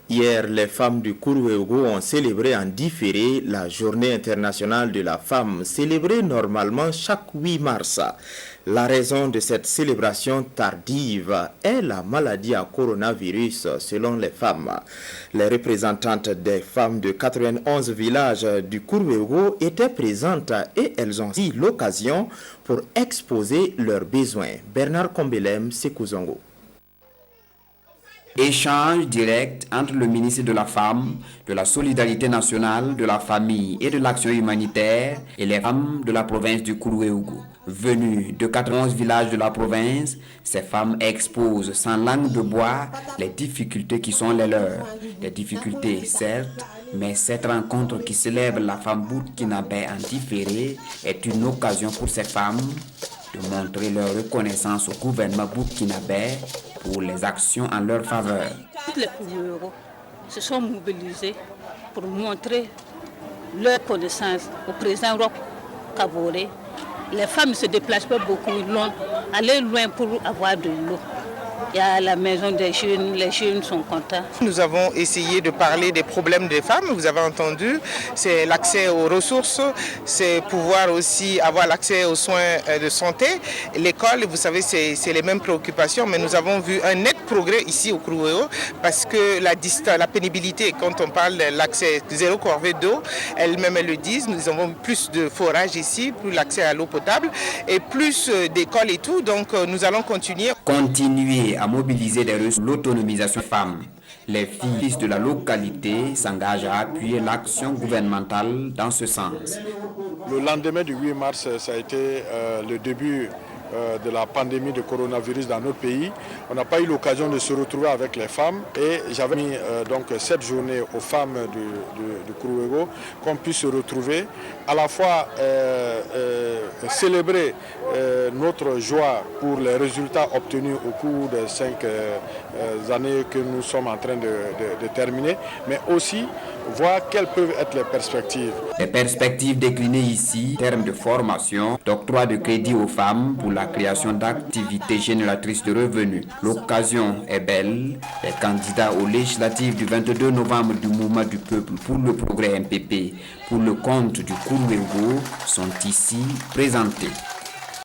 Hier, les femmes du Kourouéougou ont célébré en différé la Journée internationale de la femme, célébrée normalement chaque 8 mars. La raison de cette célébration tardive est la maladie à coronavirus selon les femmes. Les représentantes des femmes de 91 villages du Kourouéougou étaient présentes et elles ont eu l'occasion pour exposer leurs besoins. Bernard Kombelem, Sekouzongo. Échange direct entre le ministre de la Femme, de la Solidarité nationale, de la Famille et de l'Action humanitaire et les femmes de la province du Kourouéougou. Venues de 91 villages de la province, ces femmes exposent sans langue de bois les difficultés qui sont les leurs. Des difficultés certes, mais cette rencontre qui célèbre la femme burkinabé en différé est une occasion pour ces femmes de montrer leur reconnaissance au gouvernement burkinabé pour les actions en leur faveur. Tous les Kourouéougous se sont mobilisés pour montrer leur connaissance au président Roch Kaboré. Les femmes ne se déplacent pas beaucoup, ils vont aller loin pour avoir de l'eau. Il y a la maison des jeunes, les jeunes sont contents. Nous avons essayé de parler des problèmes des femmes, vous avez entendu, c'est l'accès aux ressources, c'est pouvoir aussi avoir l'accès aux soins de santé. L'école, vous savez, c'est les mêmes préoccupations, mais nous avons vu un net progrès ici au Kourouéo parce que la pénibilité, quand on parle de l'accès zéro corvée d'eau, elles-mêmes elles le disent, nous avons plus de forages ici, plus l'accès à l'eau potable et plus d'écoles et tout, donc nous allons continuer. Continuer à mobiliser des ressources, l'autonomisation des femmes. Les filles de la localité s'engagent à appuyer l'action gouvernementale dans ce sens. Le lendemain du 8 mars, ça a été le début de la pandémie de coronavirus dans notre pays. On n'a pas eu l'occasion de se retrouver avec les femmes et j'avais mis donc cette journée aux femmes du Kourouéougou qu'on puisse se retrouver, à la fois célébrer notre joie pour les résultats obtenus au cours des 5 années que nous sommes en train de terminer, mais aussi voir quelles peuvent être les perspectives. Les perspectives déclinées ici, en termes de formation, d'octroi de crédit aux femmes pour la création d'activités génératrices de revenus. L'occasion est belle. Les candidats aux législatives du 22 novembre du Mouvement du Peuple pour le Progrès MPP, pour le compte du Kourouéougou, sont ici présentés.